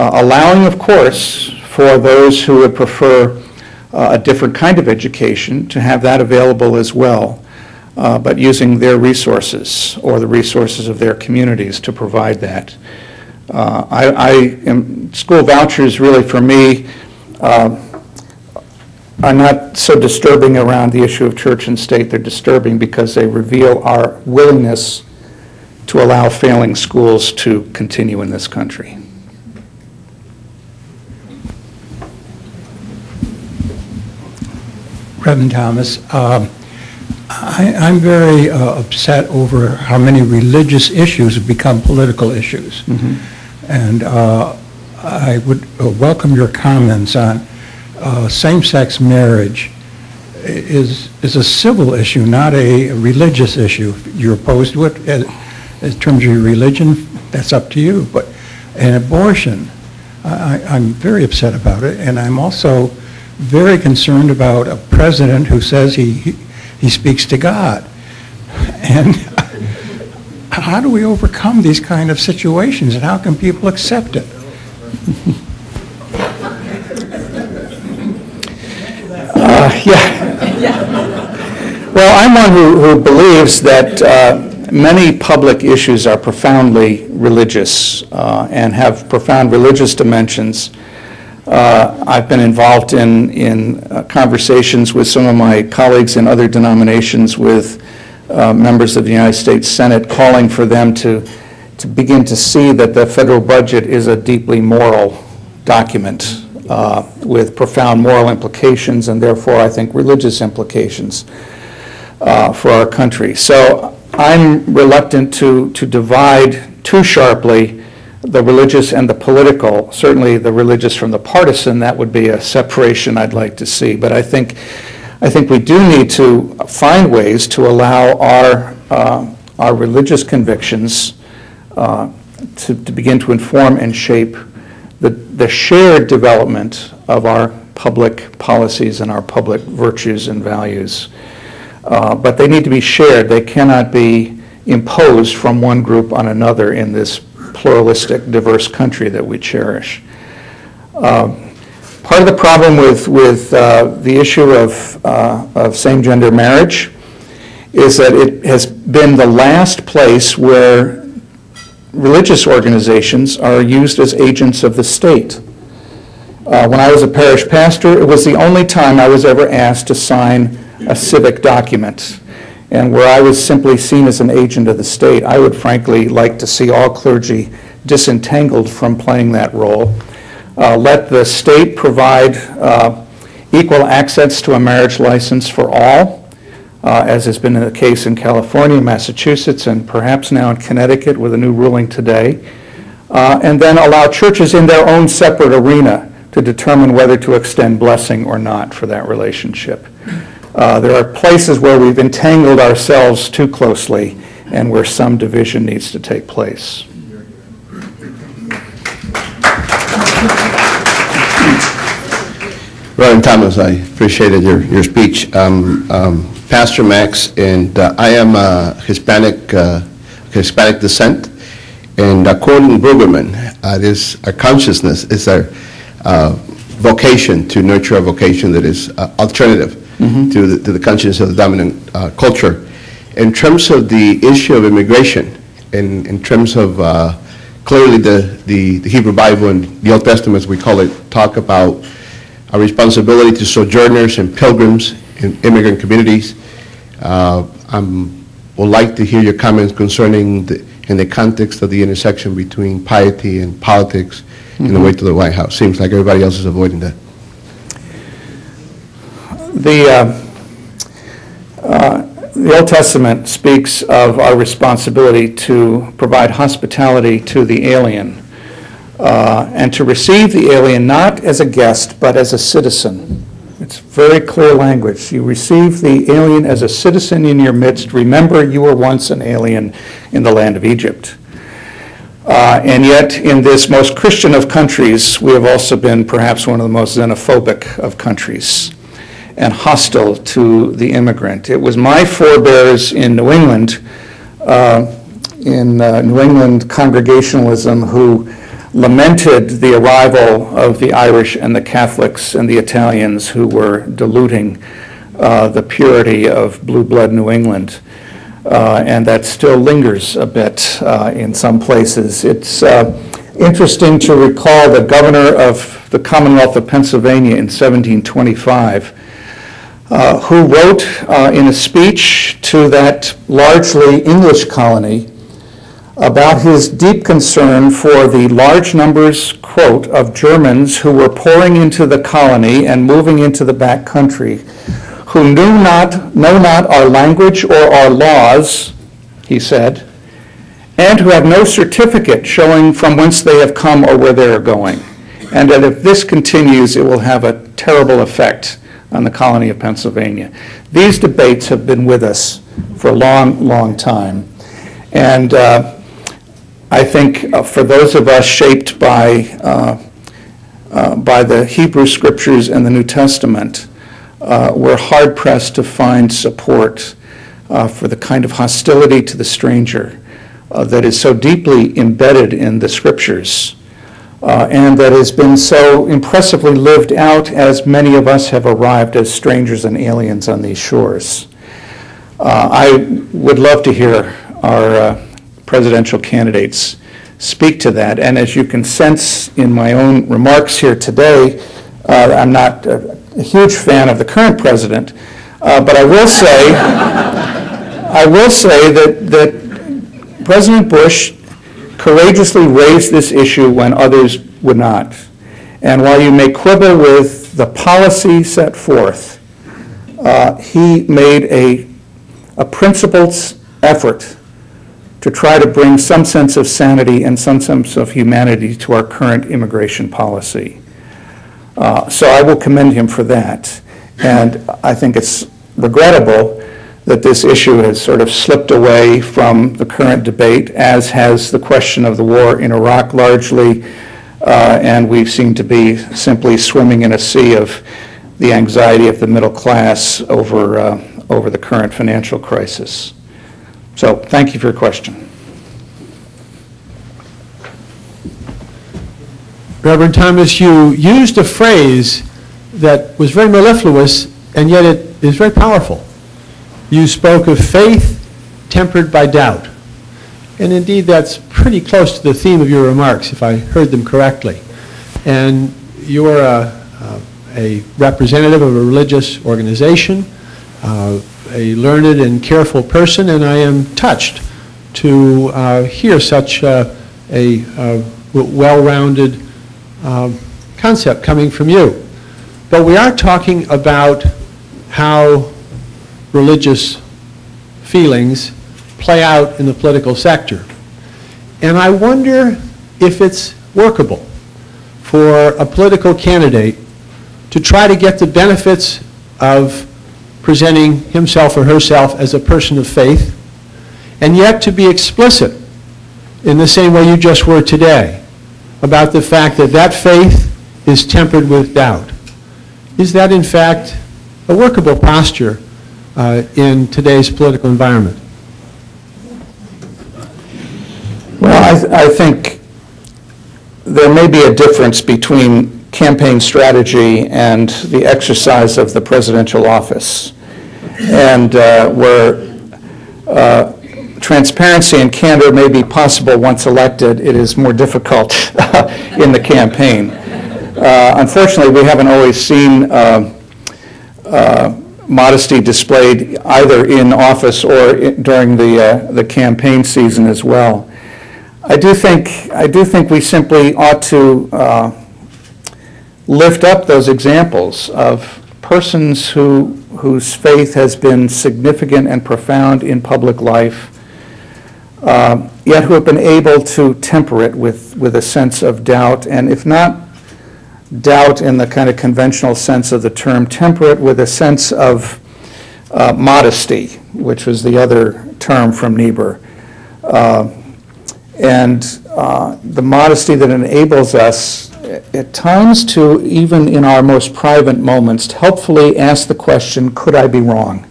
allowing, of course, for those who would prefer a different kind of education to have that available as well, but using their resources or the resources of their communities to provide that. School vouchers really, for me, are not so disturbing around the issue of church and state. They're disturbing because they reveal our willingness to allow failing schools to continue in this country. Reverend Thomas, I'm very upset over how many religious issues have become political issues. Mm-hmm. And I would welcome your comments on same-sex marriage is a civil issue, not a religious issue. You're opposed to it in terms of your religion, that's up to you. But an abortion, I'm very upset about it, and I'm also very concerned about a president who says he speaks to God. And how do we overcome these kind of situations, and how can people accept it? Well, I'm one who believes that many public issues are profoundly religious and have profound religious dimensions. I've been involved in conversations with some of my colleagues in other denominations with members of the United States Senate calling for them to begin to see that the federal budget is a deeply moral document with profound moral implications and therefore I think religious implications for our country. So I'm reluctant to divide too sharply the religious and the political. Certainly the religious from the partisan, that would be a separation I'd like to see. But I think we do need to find ways to allow our religious convictions to begin to inform and shape the shared development of our public policies and our public virtues and values. But they need to be shared. They cannot be imposed from one group on another in this pluralistic, diverse country that we cherish. Part of the problem with the issue of same-gender marriage is that it has been the last place where religious organizations are used as agents of the state. When I was a parish pastor, it was the only time I was ever asked to sign a civic document. And where I was simply seen as an agent of the state, I would frankly like to see all clergy disentangled from playing that role. Let the state provide equal access to a marriage license for all, as has been the case in California, Massachusetts, and perhaps now in Connecticut with a new ruling today. And then allow churches in their own separate arena to determine whether to extend blessing or not for that relationship. There are places where we've entangled ourselves too closely and where some division needs to take place. Reverend Thomas, I appreciated your speech. Pastor Max, and I am Hispanic descent, and according to Brueggemann, our consciousness is our vocation to nurture a vocation that is alternative to the consciousness of the dominant culture. In terms of the issue of immigration, in terms of clearly the Hebrew Bible and the Old Testament, as we call it, talk about a responsibility to sojourners and pilgrims in immigrant communities. I would like to hear your comments concerning in the context of the intersection between piety and politics in the way to the White House. Seems like everybody else is avoiding that. The Old Testament speaks of our responsibility to provide hospitality to the alien and to receive the alien not as a guest but as a citizen. It's very clear language. You receive the alien as a citizen in your midst. Remember, you were once an alien in the land of Egypt. And yet, in this most Christian of countries, we have also been perhaps one of the most xenophobic of countries and hostile to the immigrant. It was my forebears in New England Congregationalism who lamented the arrival of the Irish and the Catholics and the Italians who were diluting the purity of blue blood New England. And that still lingers a bit in some places. It's interesting to recall the governor of the Commonwealth of Pennsylvania in 1725, who wrote in a speech to that largely English colony about his deep concern for the large numbers, quote, of Germans who were pouring into the colony and moving into the back country, who know not our language or our laws, he said, and who have no certificate showing from whence they have come or where they are going. And that if this continues, it will have a terrible effect on the colony of Pennsylvania. These debates have been with us for a long, long time. And I think for those of us shaped by the Hebrew Scriptures and the New Testament, we're hard-pressed to find support for the kind of hostility to the stranger that is so deeply embedded in the Scriptures and that has been so impressively lived out as many of us have arrived as strangers and aliens on these shores. I would love to hear our presidential candidates speak to that, and as you can sense in my own remarks here today, I'm not a huge fan of the current president, but I will say that President Bush courageously raised this issue when others would not. And while you may quibble with the policy set forth, he made a principled effort to try to bring some sense of sanity and some sense of humanity to our current immigration policy. So I will commend him for that. And I think it's regrettable that this issue has sort of slipped away from the current debate, as has the question of the war in Iraq largely, and we seem to be simply swimming in a sea of the anxiety of the middle class over the current financial crisis. So thank you for your question. Reverend Thomas, you used a phrase that was very mellifluous, and yet it is very powerful. You spoke of faith tempered by doubt. And indeed, that's pretty close to the theme of your remarks, if I heard them correctly. And you're a representative of a religious organization, a learned and careful person, and I am touched to hear such a well-rounded concept coming from you. But we are talking about how religious feelings play out in the political sector. And I wonder if it's workable for a political candidate to try to get the benefits of presenting himself or herself as a person of faith, and yet to be explicit in the same way you just were today about the fact that that faith is tempered with doubt. Is that in fact a workable posture in today's political environment? Well, I think there may be a difference between campaign strategy and the exercise of the presidential office, and where transparency and candor may be possible once elected, it is more difficult in the campaign. Unfortunately, we haven't always seen modesty displayed either in office or during the campaign season as well. I do think we simply ought to lift up those examples of persons whose faith has been significant and profound in public life, yet who have been able to temper it with a sense of doubt, and if not doubt in the kind of conventional sense of the term, temper it with a sense of modesty, which was the other term from Niebuhr. And the modesty that enables us at times to, even in our most private moments, to helpfully ask the question, could I be wrong?